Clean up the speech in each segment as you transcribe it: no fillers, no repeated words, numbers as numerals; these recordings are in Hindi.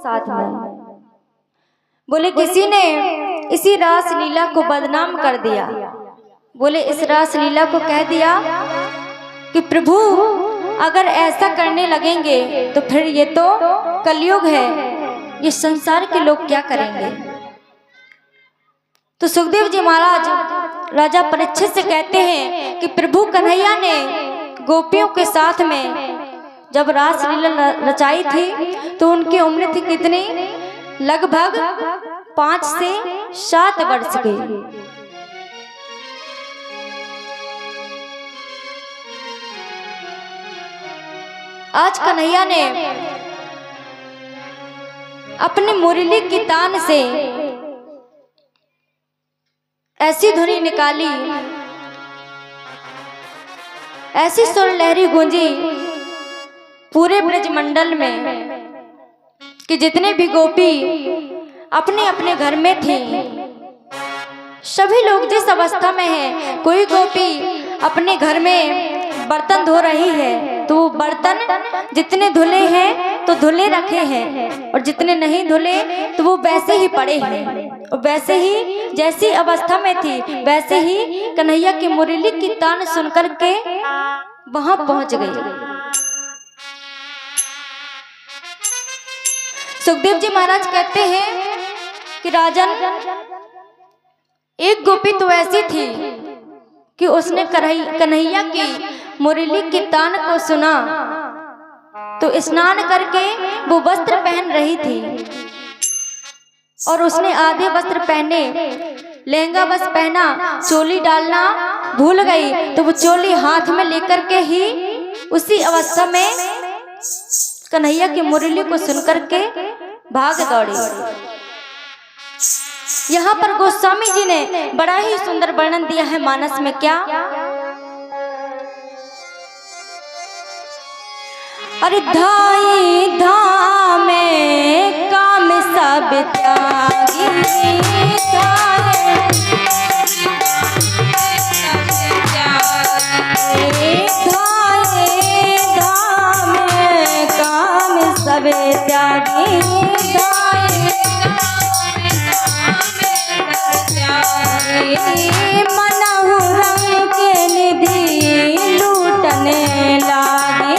साथ में। बोले किसी ने इसी रास लीला को बदनाम कर दिया। बोले इस रास लीला को कह दिया कि प्रभु अगर ऐसा करने लगेंगे तो फिर ये तो कलयुग है, ये संसार के लोग क्या करेंगे। तो सुखदेव जी महाराज राजा परीक्षित से कहते हैं कि प्रभु कन्हैया ने गोपियों के साथ में जब रास लीला रचाई थी तो उनकी उम्र थी कितनी, लगभग 5 से 7 वर्ष की। आज कन्हैया ने अपनी मुरली की तान से ऐसी ध्वनि निकाली, ऐसी सुर लहरी गूंजी पूरे ब्रजमंडल में कि जितने भी गोपी अपने अपने घर में थी, सभी लोग जिस अवस्था में हैं, कोई गोपी अपने घर में बर्तन धो रही है तो वो बर्तन जितने धुले हैं तो धुले रखे हैं, और जितने नहीं धुले तो वो वैसे ही पड़े हैं। और वैसे ही जैसी अवस्था में थी वैसे ही कन्हैया की मुरली की तान सुनकर के वहां पहुंच गई। सुखदेव जी महाराज कहते हैं कि राजन, एक गोपी तो ऐसी थी कि उसने कन्हैया की मुरली की तान को सुना तो स्नान करके वो वस्त्र पहन रही थी, और उसने आधे वस्त्र पहने, लहंगा बस पहना, चोली डालना भूल गई, तो वो चोली हाथ में लेकर के ही उसी अवस्था में कन्हैया की मुरली को सुनकर के भाग दौड़ी। यहाँ पर गोस्वामी जी ने बड़ा ही सुंदर वर्णन दिया है मानस में। क्या? अरे धाई धाम काम सब त्यागी, सब त्यागी, मनहु रंग के निधि लूटने लागे,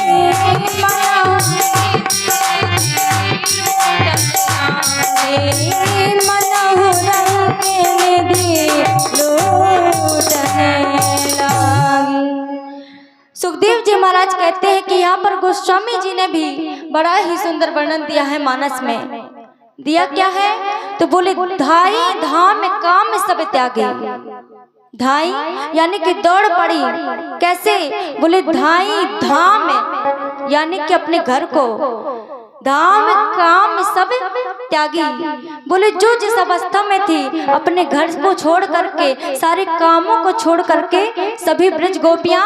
मनहु रंग के निधि लूटने लागे। सुखदेव जी महाराज कहते हैं कि यहाँ पर गोस्वामी जी ने भी बड़ा ही सुंदर वर्णन दिया है मानस में। दिया क्या है? तो बोले धाई धाम काम सब त्यागे। धाई यानी कि दौड़ पड़ी। कैसे? बोले धाई धाम यानी कि अपने घर को, धाम काम सब त्यागी। बोले जो जिस अवस्था में थी अपने घर को छोड़ करके, सारे कामों को छोड़ करके सभी ब्रज गोपियां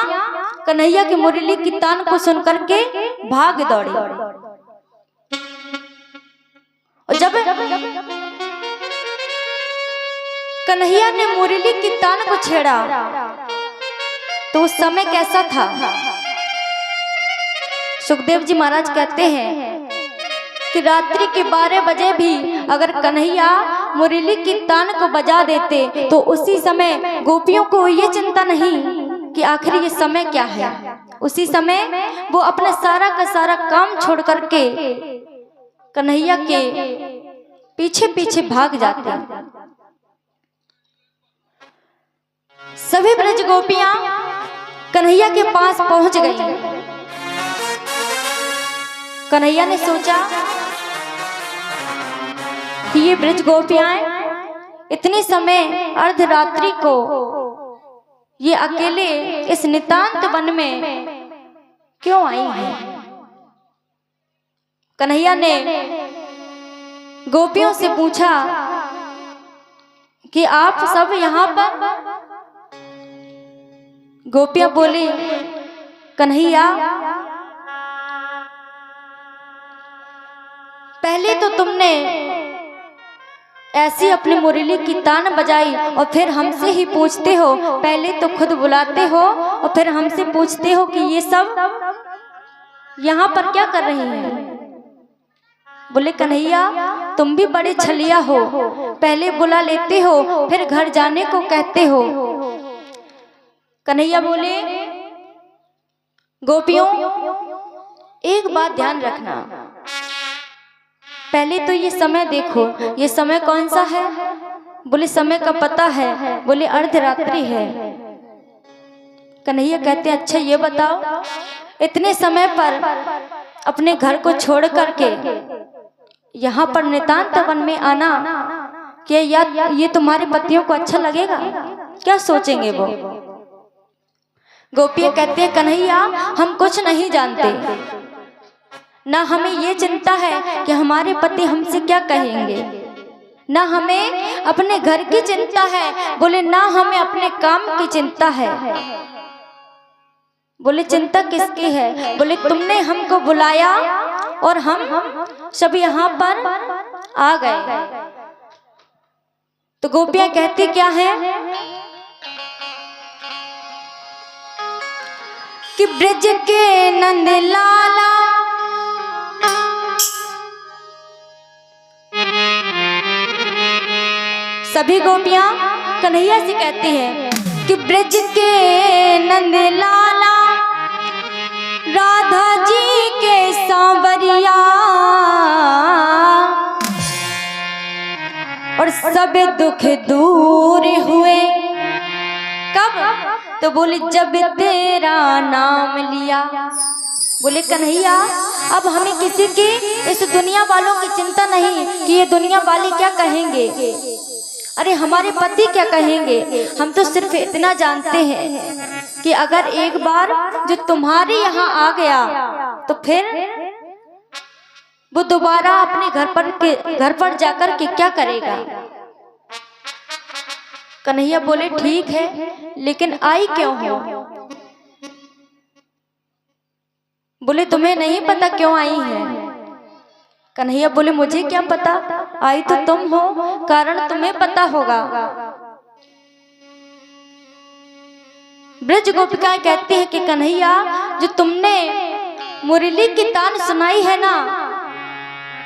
कन्हैया की मुरली की तान को सुन करके भाग दौड़ी। और जब कन्हैया ने मुरली की तान को छेड़ा तो उस समय कैसा था? सुखदेव जी महाराज कहते हैं कि रात्रि के 12 बजे भी अगर कन्हैया मुरली की तान को बजा देते तो उसी समय गोपियों को ये चिंता नहीं कि आखिर ये समय क्या है। उसी समय वो अपना सारा का सारा काम छोड़ करके कन्हैया के पीछे पीछे भाग जाते। सभी ब्रज गोपियां कन्हैया के पास पहुंच गई। कन्हैया ने सोचा कि ये ब्रज गोपियां इतने समय अर्धरात्रि को ये अकेले इस नितांत वन में क्यों आई हैं? कन्हैया ने गोपियों से पूछा कि आप सब यहाँ पर? गोपियां बोली, कन्हैया पहले तो तुमने ऐसी अपनी मुरली की तान बजाई और फिर हमसे ही पूछते हो। पहले तो खुद बुलाते हो और फिर हमसे पूछते हो कि ये सब यहाँ पर क्या कर रही हैं। बोले कन्हैया तुम भी बड़े छलिया हो, पहले बुला लेते हो फिर घर जाने को कहते हो। कन्हैया बोले गोपियों एक बात ध्यान रखना, पहले तो ये समय देखो, ये समय कौन सा है? बोले समय का पता है। बोले अर्धरात्रि है। कन्हैया कहते अच्छा ये बताओ इतने समय पर अपने घर को छोड़ करके यहाँ पर नितांत वन में आना, क्या ये तुम्हारे पतियों को अच्छा लगेगा? क्या सोचेंगे वो? गोपियाँ कहते हैं कन्हैया हम कुछ नहीं जानते, ना हमें ये चिंता है कि हमारे पति हमसे क्या कहेंगे, ना हमें अपने घर की चिंता है। बोले ना हमें अपने काम की चिंता है। बोले चिंता किसकी है? बोले तुमने हमको बुलाया और हम सब यहाँ पर आ गए। तो गोपियाँ कहती क्या है कि ब्रज के नंद लाला सभी गोपियां कन्हैया से कहती हैं कि ब्रज के नंद लाला राधा जी के सांवरिया और सब दुख दूर हुए कब? तो बोले जब तेरा नाम लिया। बोले कन्हैया अब हमें किसी की इस दुनिया वालों की चिंता नहीं कि ये दुनिया वाले क्या कहेंगे, अरे हमारे पति क्या कहेंगे। हम तो सिर्फ इतना जानते हैं कि अगर एक बार जो तुम्हारे यहाँ आ गया तो फिर वो दोबारा अपने घर पर जाकर के क्या करेगा। कन्हैया बोले ठीक है लेकिन आई क्यों हो? बोले तुम्हें नहीं पता क्यों आई है? कन्हैया बोले मुझे क्या पता, आई तो तुम हो, कारण तुम्हें पता होगा। ब्रज गोपिकाएं कहती है कि कन्हैया जो तुमने मुरली की तान सुनाई है ना,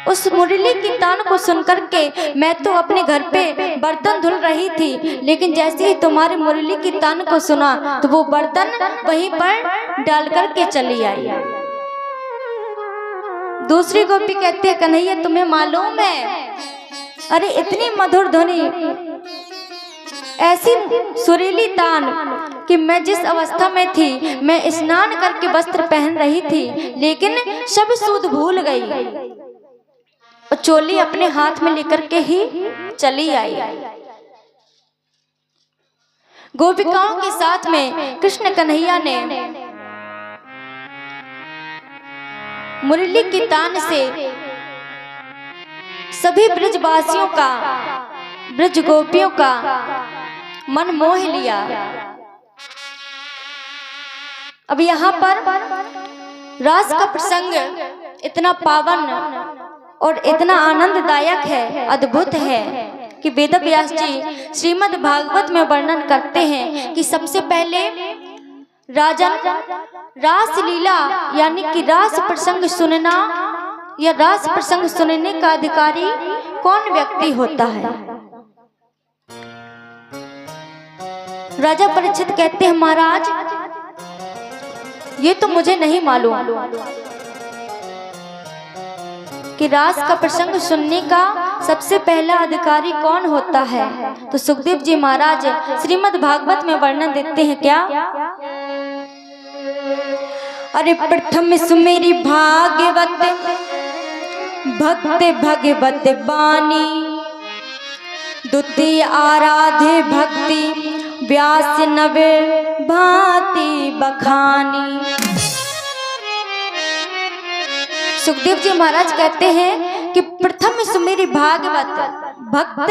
उस मुरली की तान को सुनकर के मैं तो अपने घर पे बर्तन धुल रही थी, लेकिन जैसे ही तुम्हारी मुरली की तान को सुना तो वो बर्तन वहीं पर डाल करके चली आई। दूसरी गोपी कहती है कन्हैया तुम्हें मालूम है, अरे इतनी मधुर ध्वनि, ऐसी सुरीली तान कि मैं जिस अवस्था में थी, मैं स्नान करके वस्त्र पहन रही थी लेकिन सब सूद भूल गई और चोली अपने हाथ में लेकर के ही चली आई। गोपिकाओं के साथ में कृष्ण कन्हैया ने मुरली की तान से सभी ब्रजवासियों का, ब्रज गोपियों का मन मोह लिया। अब यहाँ पर रास का प्रसंग इतना पावन और इतना आनंददायक है, अद्भुत है कि वेद व्यास जी श्रीमद् भागवत में वर्णन करते हैं कि सबसे पहले राजन रास लीला यानी कि रास प्रसंग सुनना या रास प्रसंग सुनने का अधिकारी कौन व्यक्ति होता है। राजा परीक्षित कहते हैं महाराज ये तो मुझे नहीं मालूम कि रास का प्रसंग सुनने का सबसे पहला अधिकारी कौन होता है। तो सुखदेव जी महाराज श्रीमद् भागवत में वर्णन देते हैं क्या, अरे प्रथम सुमेरी भागवत भक्त भगवत बानी, द्वितीय आराधे भक्ति व्यास नवे भांति बखानी। सुखदेव जी महाराज कहते हैं कि प्रथम सुमेरी भागवत भक्त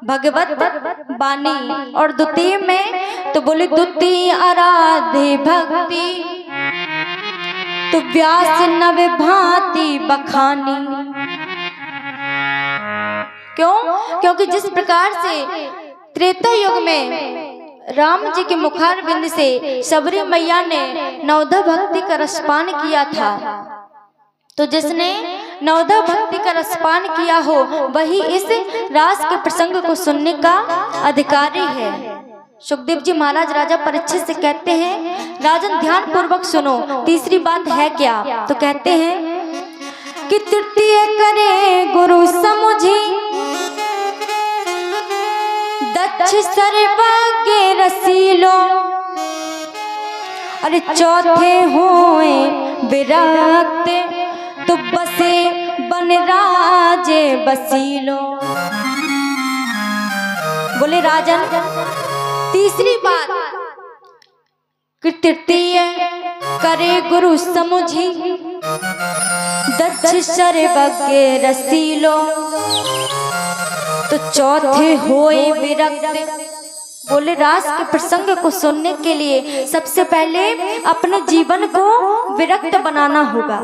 भगवत बानी और द्वितीय में तो बोले द्वितीय आराधे भक्ति तो व्यास नव भांति बखानी। क्यों? क्योंकि जिस प्रकार से त्रेता युग में राम जी के मुखार बिंद से सबरी मैया ने नवधा भक्ति का रसपान किया था, तो जिसने नवदा भक्ति का रसपान किया हो वही इस रास के प्रसंग को सुनने का अधिकारी है। सुखदेव जी महाराज राजा परीक्षित से कहते हैं, राजन ध्यान पूर्वक सुनो, तीसरी बात है क्या? तो कहते हैं कि तृतीय करे गुरु समुझी, दक्ष सर्वज्ञ रसीलो, अरे चौथे हुए विरक्त, तो बसे बन राजे बसीलो। बोले राजन तीसरी बात कि तृतीय करे गुरु समुझी, दक्ष सर्वज्ञ रसीलो, तो चौथे होए विरक्त। बोले रास के प्रसंग को सुनने के लिए सबसे पहले अपने जीवन को विरक्त बनाना होगा,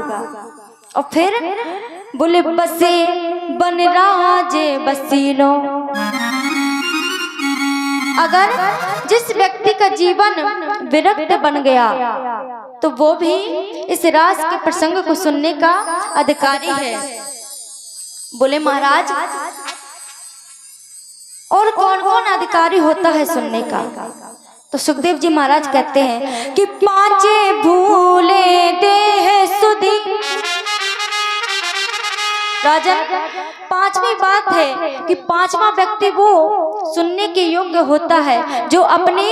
और फिर बोले बसे बन राजे बसीलो। अगर जिस व्यक्ति का जीवन विरक्त बन गया तो वो भी इस रास के प्रसंग को सुनने का अधिकारी है। बोले महाराज और कौन कौन अधिकारी होता है सुनने का? तो सुखदेव जी महाराज कहते हैं कि पांचे भूले देह सुधी। राजन पांचवी बात है कि पांचवा व्यक्ति वो सुनने के योग्य होता है जो अपनी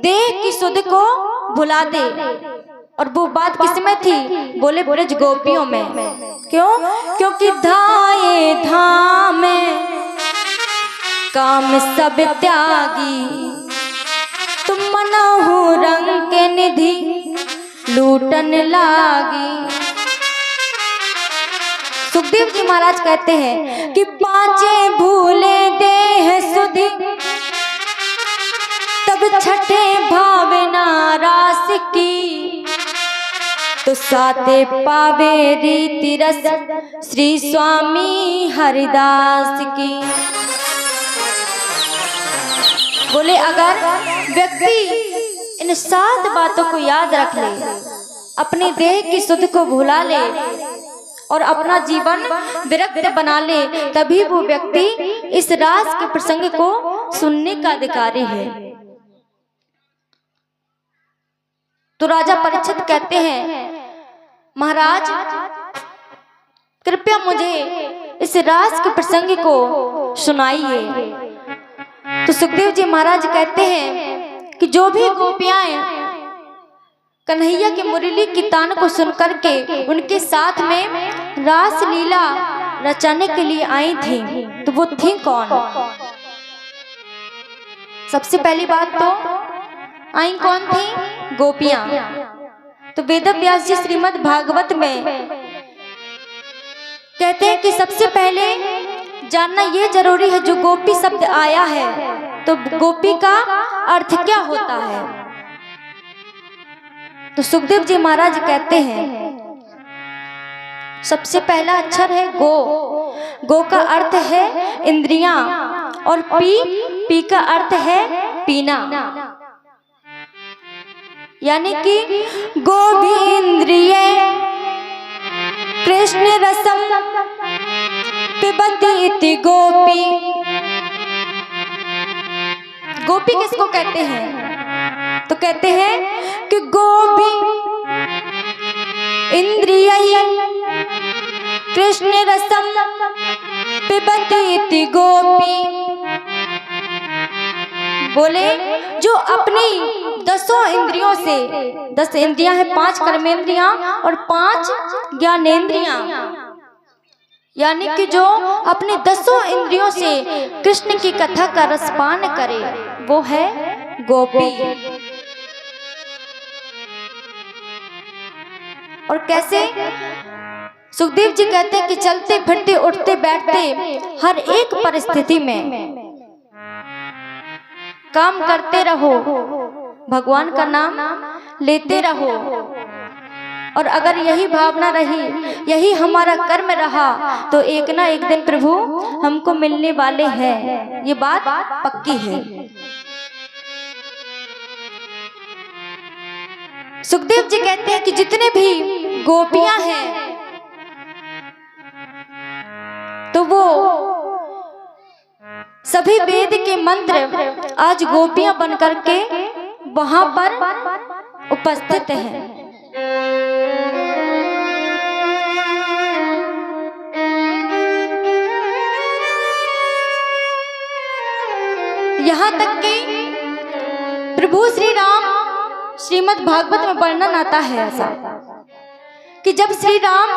देह की सुध को भुला दे। और वो बात किसमें थी? बोले ब्रज गोपियों में। क्यों? क्योंकि धाये धाम काम सब त्यागी, तुम मनहु रंग के निधि लूटन लागी। सुखदेव जी महाराज कहते हैं कि पांचे भूले देह सुधी, तब छठे भावना रास की, तो साते पावे रीति रस श्री स्वामी हरिदास की। बोले अगर व्यक्ति इन 7 बातों को याद रख ले, अपनी देह की सुध को भुला ले और अपना जीवन विरक्त बना ले, तभी वो व्यक्ति इस रास के प्रसंग को सुनने का अधिकारी है। तो राजा परीक्षित कहते हैं, महाराज कृपया मुझे इस रास के प्रसंग को सुनाइए। तो सुखदेव जी महाराज कहते हैं कि जो भी गोपियां कन्हैया की मुरली की तान को सुनकर के उनके साथ में रास लीला रचाने के लिए आई थी, तो वो थी कौन? सबसे पहली बात तो आई कौन थी? गोपियां। तो वेद व्यास जी श्रीमद् भागवत में कहते हैं कि सबसे पहले जानना ये जरूरी है, जो गोपी शब्द आया है तो गोपी का अर्थ क्या होता है? तो सुखदेव जी महाराज कहते हैं सबसे पहला अक्षर है गो। गो का अर्थ है इंद्रियां, और पी का अर्थ है पीना, यानी कि गोविंद्रिय कृष्ण रसम पिबती इति गोपी। गोपी किसको कहते हैं? तो कहते हैं कि गोपी इंद्रिय कृष्ण रसम पिबती इति गोपी। बोले जो अपनी 10 इंद्रियों से, 10 इंद्रियां हैं, 5 कर्मेंद्रियां और 5 ज्ञानेंद्रियां, यानी कि जो अपनी 10 इंद्रियों से कृष्ण की कथा का रसपान करे वो है गोपी। और कैसे? सुखदेव जी कहते हैं कि चलते फिरते उठते बैठते हर एक परिस्थिति में काम करते रहो, भगवान का नाम लेते रहो, और अगर यही भावना रही, यही हमारा कर्म रहा, तो एक ना एक दिन प्रभु हमको मिलने वाले हैं। ये बात पक्की है। सुखदेव जी कहते हैं कि जितने भी गोपियां हैं वो सभी वेद के मंत्र आज गोपियां बनकर के वहां पर उपस्थित हैं। यहाँ तक कि प्रभु श्री राम श्रीमद् भागवत में वर्णन आता है ऐसा कि जब श्री राम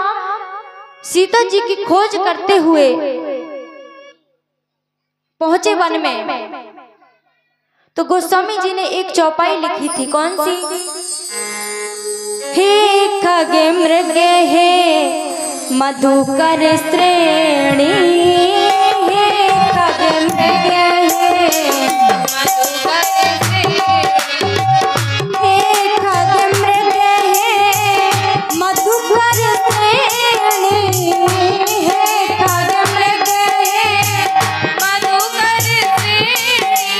सीता जी की खोज करते हुए पहुंचे वन में, तो गोस्वामी जी ने एक चौपाई लिखी थी। कौन सी? हे खगे मृगे हे मधुकर श्रेणी, हे खगे मृगे हे मधुकर श्रेणी, हे खगे मृगे हे मधुकर श्रेणी, हे खगे मृगे हे मधुकर श्रेणी,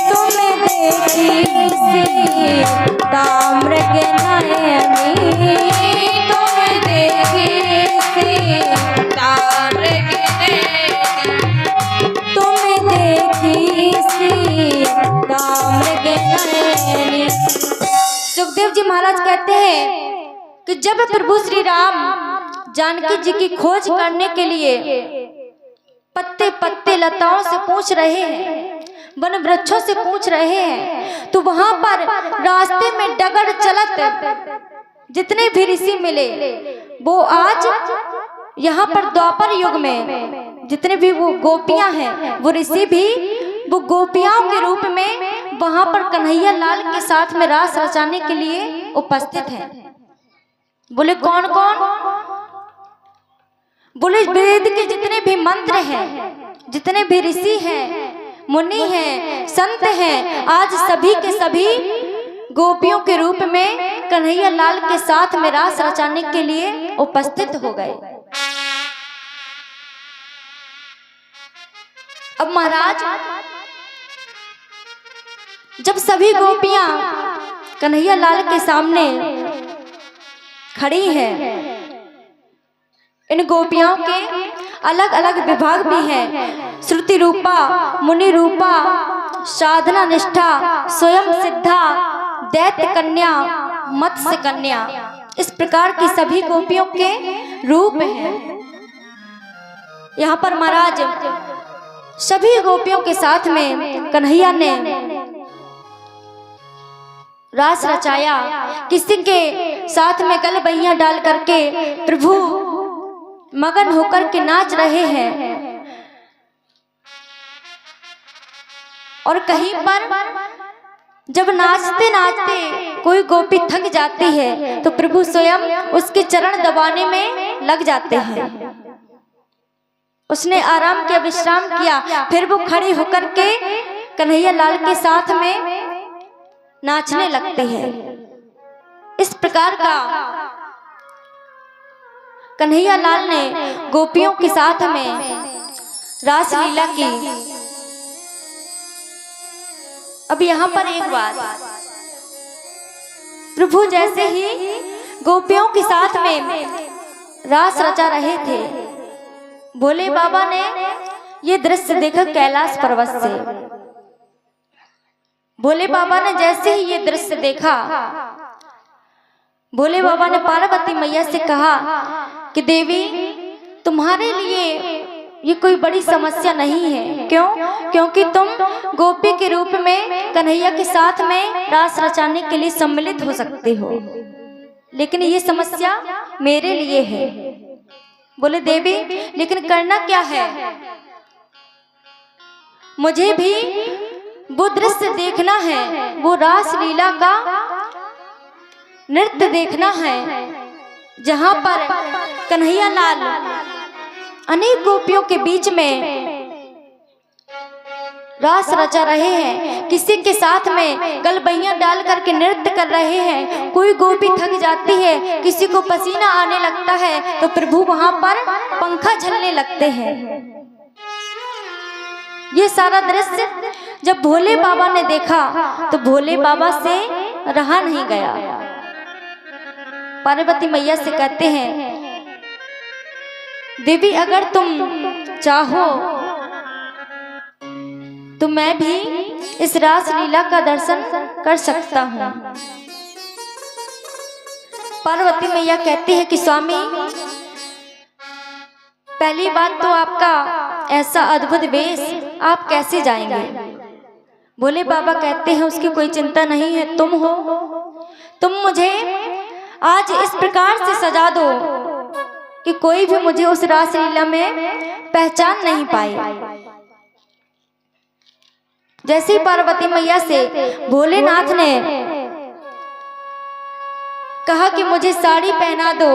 तुम देखी सीता मृग नयनी, तुम देखी सीता मृग नयनी, तुम देखी सीता मृग नयनी। सुखदेव जी महाराज कहते हैं कि जब प्रभु श्री राम जानकी जी की खोज करने के लिए पत्ते पत्ते लताओं से पूछ रहे हैं, वन वृक्षों से पूछ रहे हैं, तो वहां पर रास्ते में डगर चलत जितने भी ऋषि मिले वो आज यहाँ पर द्वापर युग में जितने भी वो गोपियां हैं वो ऋषि भी वो गोपियाओं के रूप में वहां पर कन्हैया लाल के साथ में रास रचाने के लिए उपस्थित हैं। बोले कौन कौन? बोले वेद के जितने भी मंत्र हैं, जितने भी ऋषि हैं, मुनि हैं, संत हैं, आज सभी के सभी गोपियों के रूप में कन्हैया लाल के साथ में रास रचाने के लिए उपस्थित हो गए। अब महाराज जब सभी गोपियां कन्हैया लाल के सामने खड़ी हैं, इन गोपियों के अलग अलग विभाग भी हैं, श्रुति रूपा, मुनि रूपा, साधना निष्ठा, स्वयं सिद्धा, दैत्य कन्या, मत्स्य कन्या, इस प्रकार की सभी गोपियों के रूप हैं। यहाँ पर महाराज सभी गोपियों के साथ में कन्हैया ने रास रचाया। किसी के साथ में गलबैया डाल करके प्रभु मगन होकर के नाच रहे हैं, और कहीं पर जब नाचते नाचते कोई गोपी थक जाती है तो प्रभु स्वयं उसके चरण दबाने में लग जाते हैं। उसने आराम किया, विश्राम किया, फिर वो खड़ी होकर के कन्हैया लाल के साथ में नाचने लगते हैं। इस प्रकार का कन्हैया लाल ने गोपियों के साथ में रास लीला की। अब यहाँ पर एक बात, प्रभु जैसे ही गोपियों के साथ में रास रचा रहे थे, भोले बाबा ने ये दृश्य देखा कैलाश पर्वत से। भोले बाबा ने जैसे ही ये दृश्य देखा, भोले बाबा ने पार्वती मैया से कहा कि देवी तुम्हारे लिए ये कोई बड़ी समस्या नहीं है। क्यों? क्योंकि तुम गोपी के रूप में कन्हैया के साथ में रास रचाने के लिए सम्मिलित हो सकते हो, लेकिन ये समस्या मेरे लिए है। बोले देवी लेकिन करना क्या है? मुझे भी वो दृश्य देखना है, वो रास लीला का नृत्य देखना है जहां पर कन्हैया लाल अनेक गोपियों के बीच में रास रचा रहे हैं, किसी के साथ में गलबैया डाल करके नृत्य कर रहे हैं। कोई गोपी थक जाती है, किसी को पसीना आने लगता है तो प्रभु वहां पर पंखा झलने लगते हैं। ये सारा दृश्य जब भोले बाबा ने देखा तो भोले बाबा से रहा नहीं गया। पार्वती मैया से कहते हैं देवी अगर तुम चाहो तो मैं भी इस रास लीला का दर्शन कर सकता हूँ। पार्वती मैया कहती है कि स्वामी, पहली बात तो आपका ऐसा अद्भुत वेश, आप कैसे जाएंगे? भोले बाबा कहते हैं उसकी कोई चिंता नहीं है, तुम हो, तुम मुझे आज इस प्रकार से सजा दो कि कोई भी मुझे उस रास लीला में पहचान नहीं पाए। जैसे ही पार्वती मैया से भोलेनाथ ने कहा कि मुझे साड़ी पहना दो,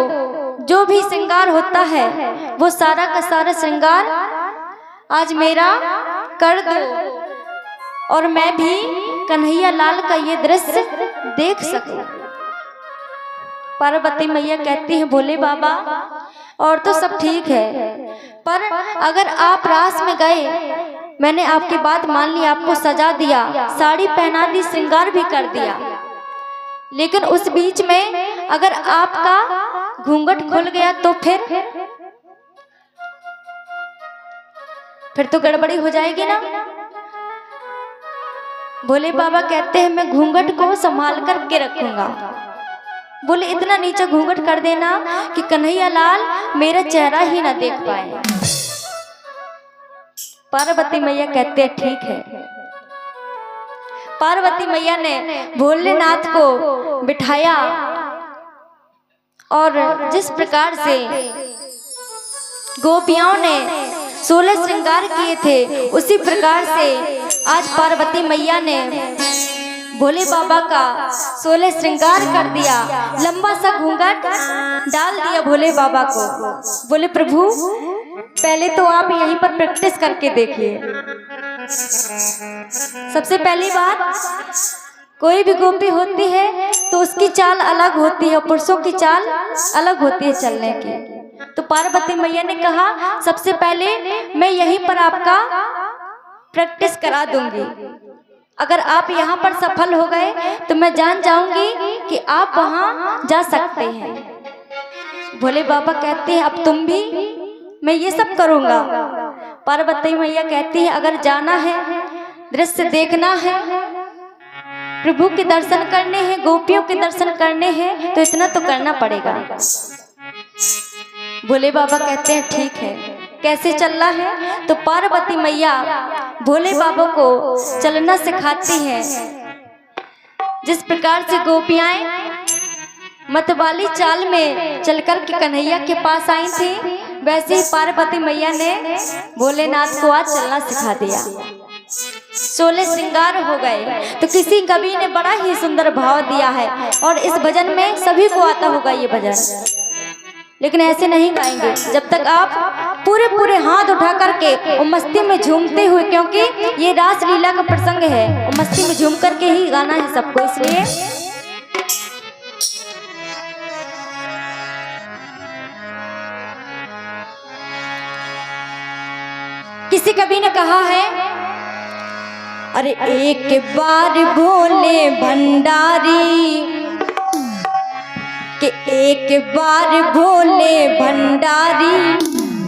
जो भी श्रृंगार होता है वो सारा का सारा श्रृंगार आज मेरा कर दो और मैं भी कन्हैया लाल का ये दृश्य देख सकूं। पार्वती मैया कहती है भोले बाबा, और तो सब ठीक है, पर अगर आप रास में गए, मैंने आपकी बात मान ली, आपको सजा दिया, साड़ी पहना दी, श्रृंगार भी कर दिया, लेकिन उस बीच में अगर आपका घूंघट खुल गया तो फिर तो गड़बड़ी हो जाएगी ना। भोले बाबा कहते हैं मैं घूंघट को संभाल कर के रखूंगा। बोले इतना नीचा घूंघट कर देना कि कन्हैया लाल मेरा चेहरा ही ना देख पाए। पार्वती मैया कहते हैं ठीक है। पार्वती मैया ने भोलेनाथ को बिठाया और जिस प्रकार से गोपियों ने 16 श्रृंगार किए थे, उसी प्रकार से आज पार्वती मैया ने भोले बाबा का 16 श्रृंगार कर दिया, लंबा सा घूंघट डाल दिया भोले बाबा को। बोले प्रभु पहले तो आप यहीं पर प्रैक्टिस करके देखिए। सबसे पहली बात, कोई भी गोपी होती है तो उसकी चाल अलग होती है, पुरुषों की चाल अलग होती है चलने की। तो पार्वती मैया ने कहा सबसे पहले मैं यहीं पर आपका प्रैक्टिस करा दूंगी, अगर आप यहाँ पर सफल हो गए तो मैं जान जाऊंगी कि आप वहां जा सकते हैं। भोले बाबा कहते हैं अब तुम भी, मैं ये सब करूंगा। पार्वती मैया कहती है अगर जाना है, दृश्य देखना है, प्रभु के दर्शन करने हैं, गोपियों के दर्शन करने हैं, तो इतना तो करना पड़ेगा। भोले बाबा कहते हैं ठीक है। कैसे चलना है? तो पार्वती मैया भोले बाबा को चलना सिखाती हैं। जिस प्रकार से गोपियां मतवाली चाल में चलकर के कन्हैया के पास आई थी, वैसे ही पार्वती मैया ने भोलेनाथ को आज चलना सिखा दिया। 16 श्रृंगार हो गए। तो किसी कवि ने बड़ा ही सुंदर भाव दिया है और इस भजन में सभी को आता होगा ये भजन, लेकिन ऐसे नहीं गाएंगे जब तक आप पूरे पूरे हाथ उठा करके मस्ती में झूमते हुए, क्योंकि ये रास लीला का प्रसंग है, मस्ती में झूम करके ही गाना है सबको। इसलिए किसी कवि ने कहा है, अरे एक बार भोले भंडारी कि एक बार भोले भंडारी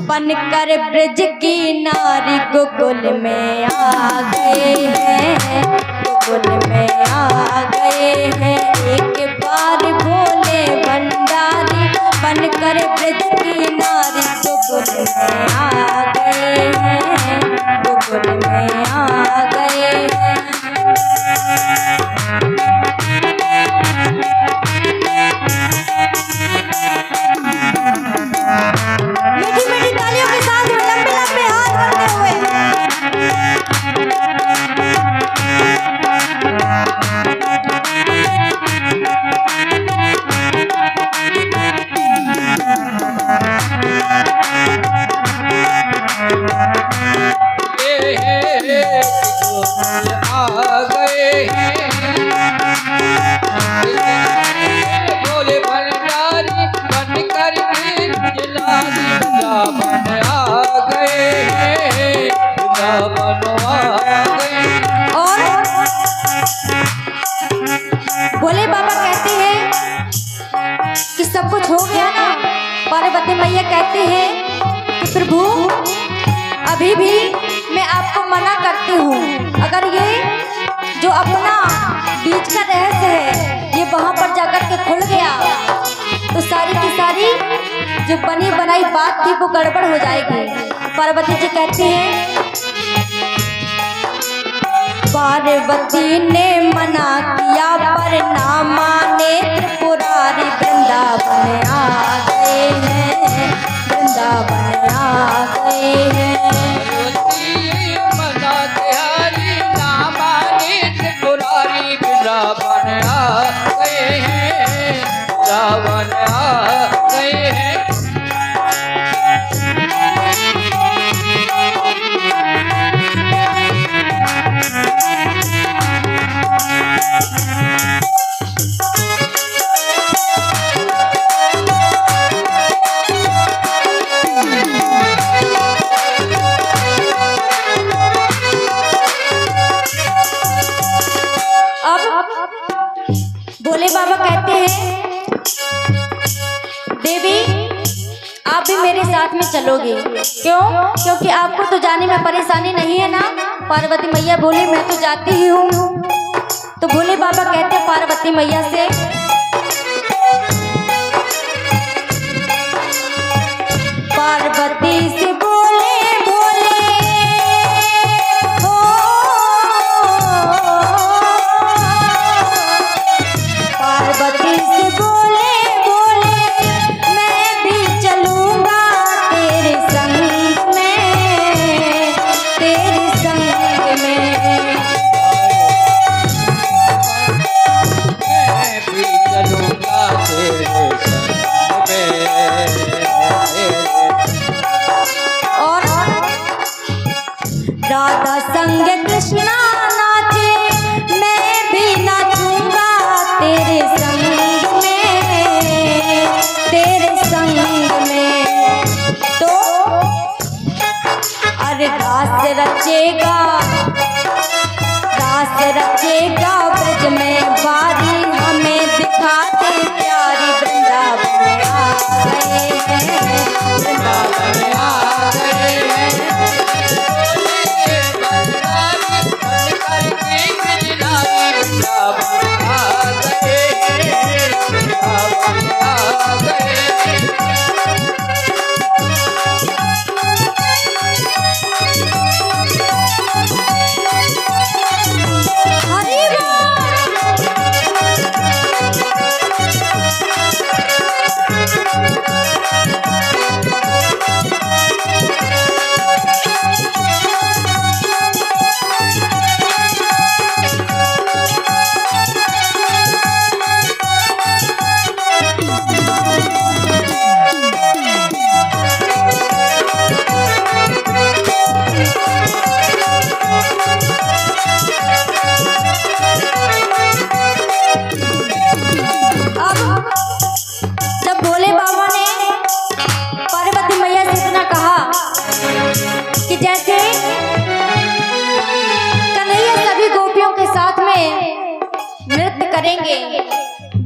बनकर ब्रज की नारी गोकुल में आ गए हैं, गोकुल में आ गए हैं। एक बार भोले भंडारी बनकर ब्रज की नारी गोकुल में आ गए हैं, गोकुल में आ गए हैं। मीठी मीठी तालियों के साथ लंबे लंबे हाथ करते हुए आ गए हैं, भोले भंडारी बनकर वृंदावन आ गए हैं, वृंदावन आ गए। और भोले बाबा कहते हैं कि सब कुछ हो गया ना। पार्वती मैया कहती है अभी भी मैं आपको मना करती हूँ, अगर ये जो अपना बीच का रहस्य है ये वहाँ पर जाकर के खुल गया तो सारी की सारी जो बनी बनाई बात थी वो गड़बड़ हो जाएगी। पार्वती जी कहती हैं, पार्वती ने मना किया पर ना माने, त्रिपुरारी वृंदावन आ गए हैं, वृंदावन आ गए हैं। मना तिहारी ना माने, त्रिपुरारी वृंदावन आ गए हैं, वृंदावन आ गए हैं। भोले बाबा कहते हैं, देवी आप भी मेरे साथ में चलोगे, क्यों? क्योंकि आपको तो जाने में परेशानी नहीं है ना। पार्वती मैया बोली मैं तो जाती ही हूँ। तो भोले बाबा कहते हैं पार्वती मैया से, पार्वती से बोले बोले हो, पार्वती से बोले बोले मैं भी चलूंगा तेरे संग में, तेरे संग में। मैं भी चलूंगा तेरे संग में। और राधा संग कृष्णा नाचे, मैं भी नाचूंगा तेरे संग में, तेरे संग में। तो अरे रास रचेगा, रास रचेगा ब्रज में बारी, हमें दिखाते प्यारी वृंदावन आ गए हैं, वृंदावन आ गए हैं।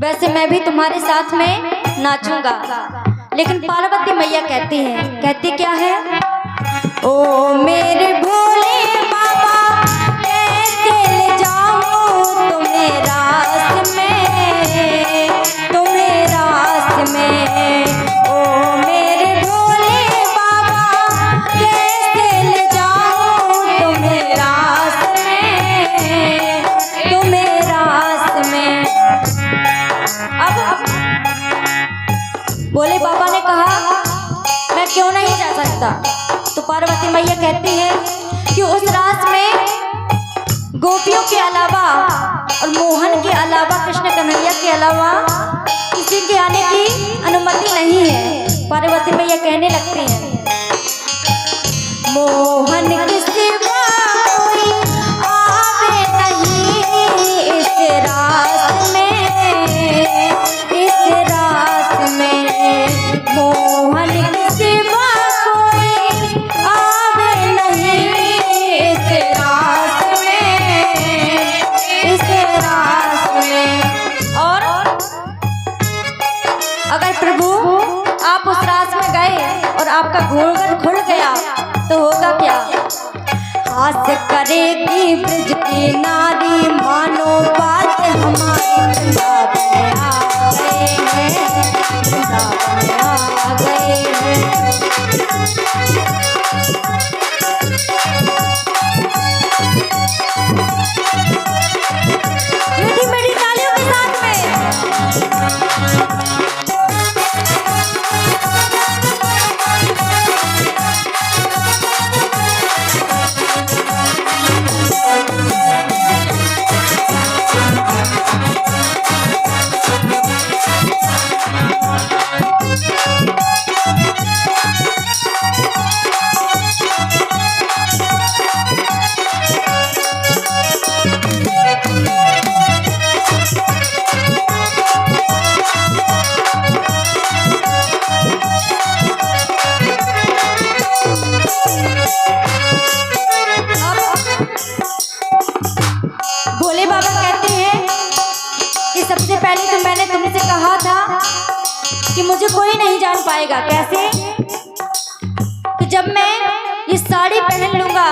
वैसे मैं भी तुम्हारे साथ में नाचूंगा। लेकिन पार्वती मैया कहती है, कहती क्या है, ओ मेरे भोले बाबा कैसे ले जाऊं तुम्हें रास में, तुम्हें रास में। ओ मेरे भोले बाबा कैसे ले जाऊं तुम्हें रास में, तुम्हें रास में। अब भोले बाबा ने कहा मैं क्यों नहीं जा सकता। तो पार्वती मैया कहती है कि उस रास में गोपियों के अलावा और मोहन के अलावा, कृष्ण कन्हैया के अलावा किसी के आने की अनुमति नहीं है। पार्वती मैया कहने लगती हैं, मोहन के सिवा कोई आवे नहीं इस रास में, इस रास में। मोहन के सिवा कोई आवे नहीं इस रास में, इस रास में। और अगर प्रभु आप उस रास में गए और आपका घूंघट खुल गया तो होगा क्या? वास करेगी ब्रज की नारी, मानो बात हमारी। वृंदावन आ गए हैं, वृंदावन आ गए हैं। मीठी मीठी तालियों के साथ में। भोले बाबा कहते हैं कि सबसे पहले तो मैंने तुमसे कहा था कि मुझे कोई नहीं जान पाएगा। कैसे? कि जब मैं ये साड़ी पहन लूंगा,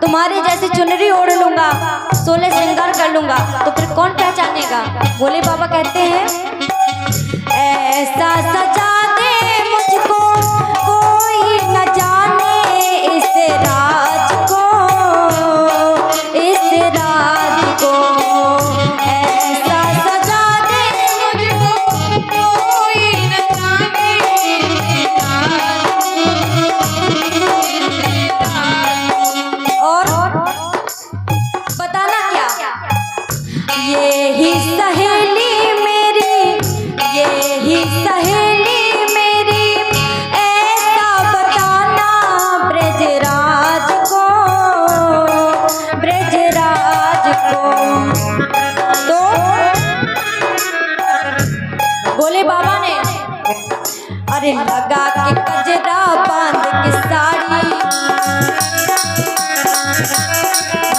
तुम्हारे जैसी चुनरी ओढ़ लूंगा, 16 श्रृंगार कर लूंगा, तो फिर कौन पहचानेगा। भोले बाबा कहते हैं ऐसा सजा दे मुझको कोई न जाने इस राज को, इस राज को। ऐसा सजा दे मुझको कोई न जाने इस राज को। और बताना क्या, ये ही सहेली मेरी, ये ही सहेली मेरी, ऐसा बताना ब्रजराज को, ब्रजराज को। तो भोले बाबा ने अरे लगा के कजरा बांध के साड़ी,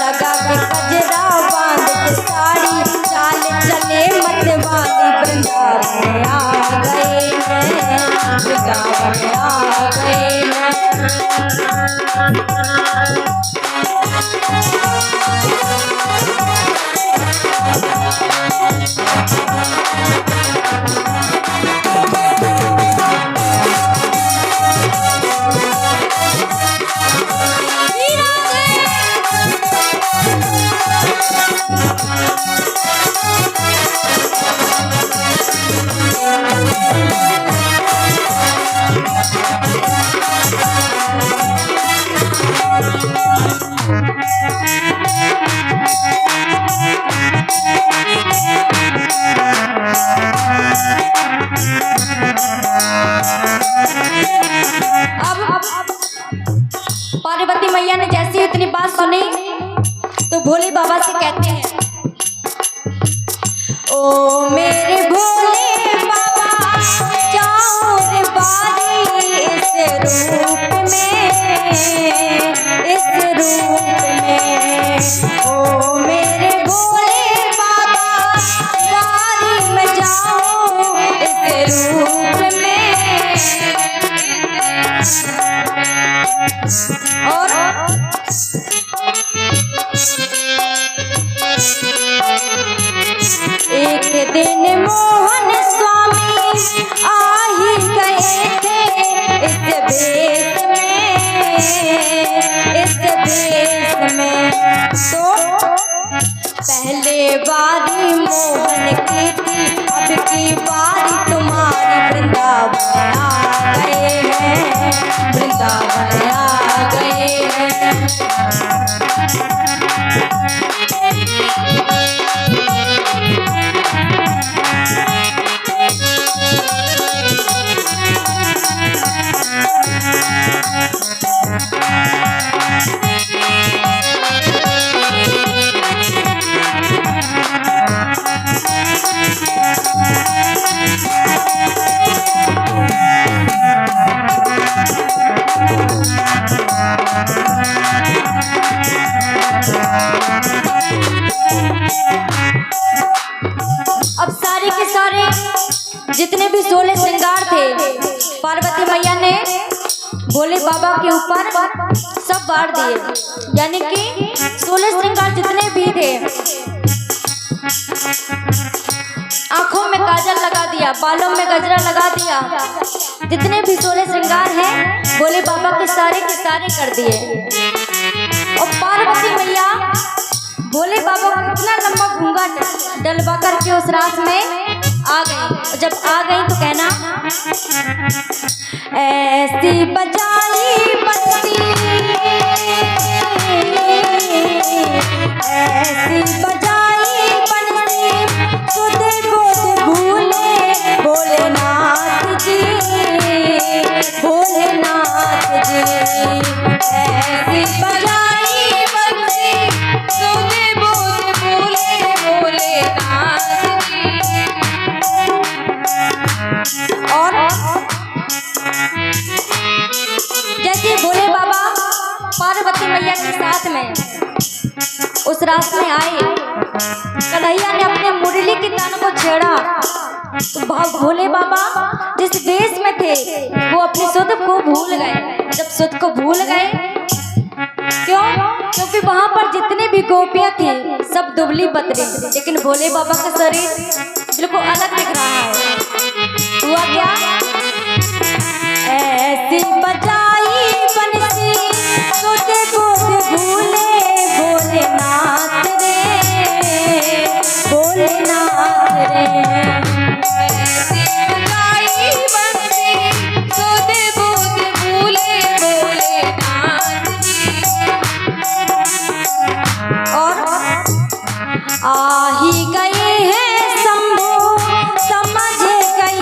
लगा के कजरा बांध के साड़ी, चाल चले मतवाली। वृंदावन आ गए हैं, वृंदावन आ गए हैं। पार्वती मैया ने जैसे इतनी बात सुनी तो भोले बाबा से कहते हैं ओ मेरे भोले बाबा जाओ रे बारी इस रूप में, इस रूप में। ओ मेरे भोले बाबा बारी में जाओ इस रूप में। और एक दिन मोहन स्वामी आ ही गए थे इस भेष में, इस भेष में। तो पहले बारी मोहन की थी, अब की बारी तुम्हारी। वृंदावन आ गए हैं, वृंदावन आ गए हैं। अब सारे के सारे जितने भी 16 श्रृंगार थे पार्वती मैया ने भोले बाबा के ऊपर सब बांट दिए, यानी कि 16 श्रृंगार जितने भी थे। आंखों में काजल लगा दिया, बालों में गजरा लगा दिया, जितने भी 16 श्रृंगार हैं भोले बाबा के सारे कर दिए। और पार्वती मैया भोले बाबा को इतना लंबा घूंघट डलवा करके उस रात में आ गई। जब आ गई तो कहना, ऐसी बजाई बंसी, ऐसी बजाई बंसी, सुध बुध भूले भोलेनाथ जी, भोलेनाथ जी। ऐसी बजाई बंसी, सुध बुध भूले भोलेनाथ जी। और जैसे भोले बाबा पार्वती मैया के साथ में उस रात में आए, कन्हैया ने अपने मुरली की तान को छेड़ा तो भोले बाबा जिस वेश में थे वो अपनी सुध को भूल गए। जब सुध को भूल गए, क्यों? क्योंकि वहां पर जितने भी गोपियां थी सब दुबली पतली, लेकिन भोले बाबा का शरीर बिल्कुल अलग दिख रहा है। हुआ क्या? ऐसी बजाई बंसी, सुध बुध भूले भोलेनाथ रे, भोलेनाथ रे। ऐसी बजाई बंसी, सुध बुध भूले भोलेनाथ जी। और आ ही गए हैं शंभू, समझ गई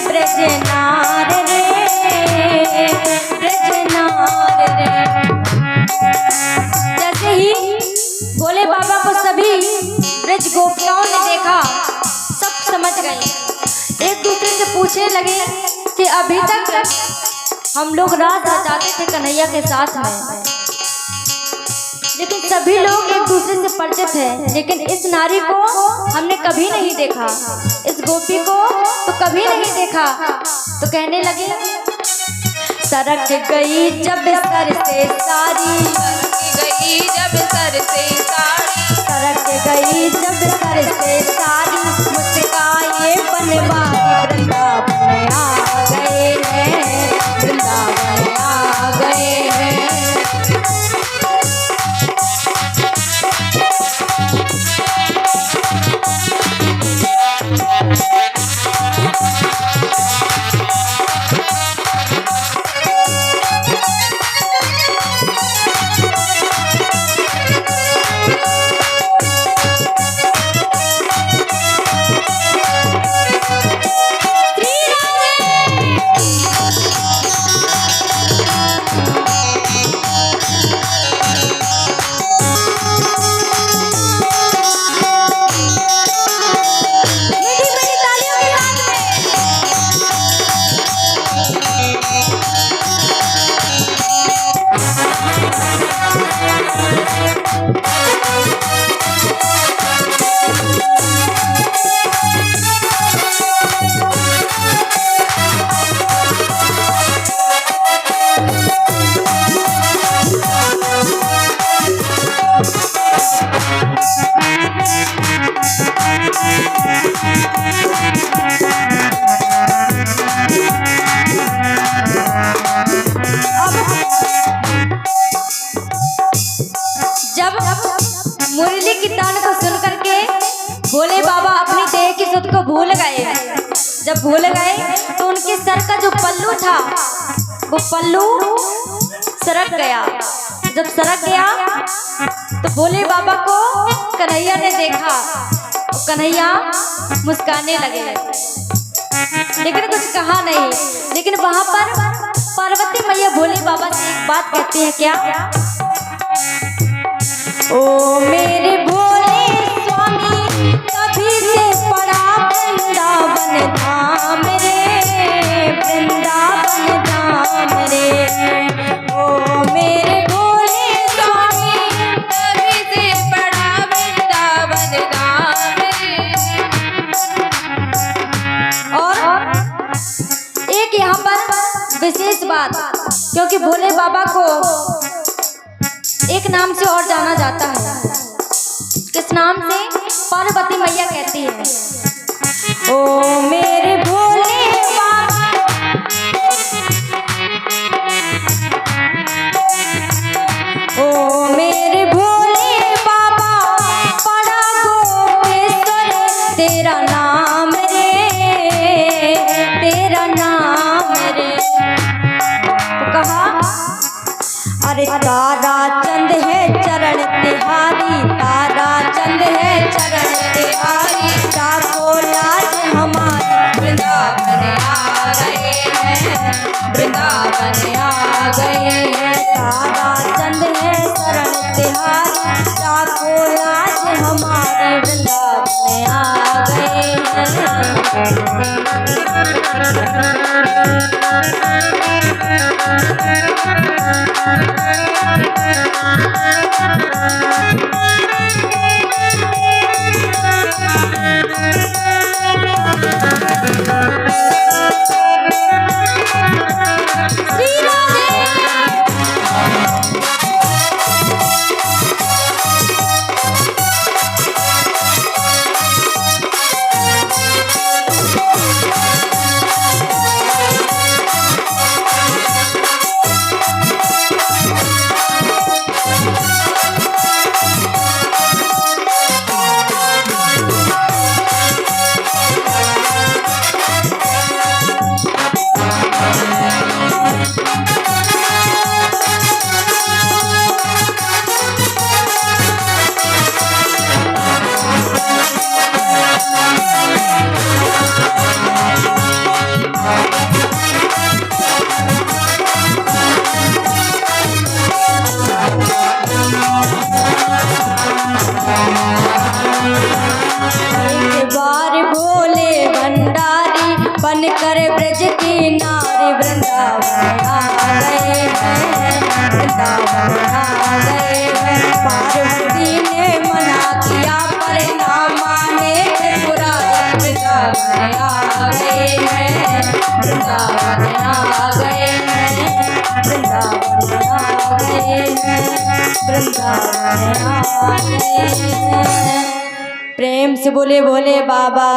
ब्रजनार रे, ब्रजनार रे। जैसे ही भोले बाबा को सभी ब्रज गोपियाओं ने देखा, सब समझ गए। एक दूसरे से पूछने लगे कि अभी तक हम लोग रात रचाते थे कन्हैया के साथ में, लेकिन सभी लोग एक दूसरे से परिचित हैं, लेकिन इस नारी को हमने कभी नहीं देखा, इस गोपी को तो कभी नहीं देखा। तो कहने लगे, सरक गई जब सर से सारी, गई जब सर से सारी, सरक गई जब सर से सारी, मुस्काए बनवारी वृंदावन आ गए हैं, वृंदावन आ गए हैं। जब मुरली की तान को सुन करके भोले बाबा अपनी देह की सुध को भूल गए। जब भूल गए तो उनके सर का जो पल्लू था वो पल्लू सरक गया। जब सरक गया तो भोले बाबा को कन्हैया ने देखा, तो कन्हैया मुस्काने लगे, लेकिन कुछ कहा नहीं। लेकिन वहां पर पार्वती मैया भोले बाबा से एक बात कहती है, क्या? ओ मेरे भोले स्वामी, कभी से पड़ा वृंदावन धाम रे, वृंदावन धाम रे। ओ मेरे भोले स्वामी, कभी से पड़ा वृंदावन धाम रे। और एक यहाँ पर विशेष बात, क्योंकि भोले बाबा को एक नाम से और जाना जाता है। किस नाम से? पार्वती मैया कहती है, ओ मेरे भोले बाबा, ओ मेरे भोले बाबा, बड़ा गोपेश्वर तेरा नाम रे, तेरा नाम रे। तो कहा, अरे तारा चंद है चरण तिहारी, तारा चंद है चरण तिहारी, जाको लाज हमारी वृंदावन आ गए हैं, वृंदावन आ गए हैं। तारा चंद है चरण तिहारी, जाको लाज हमारी वृंदावन आ गए बनकर ब्रज की नारी वृंदावन आ गए हैं, वृंदावन आ गए हैं। पार्वती ने मना किया पर ना माने त्रिपुरारी, वृंदावन आ गए हैं, वृंदावन आ गए हैं, वृंदावन आ गए हैं, वृंदावन आ गए हैं। प्रेम से बोले भोले बाबा।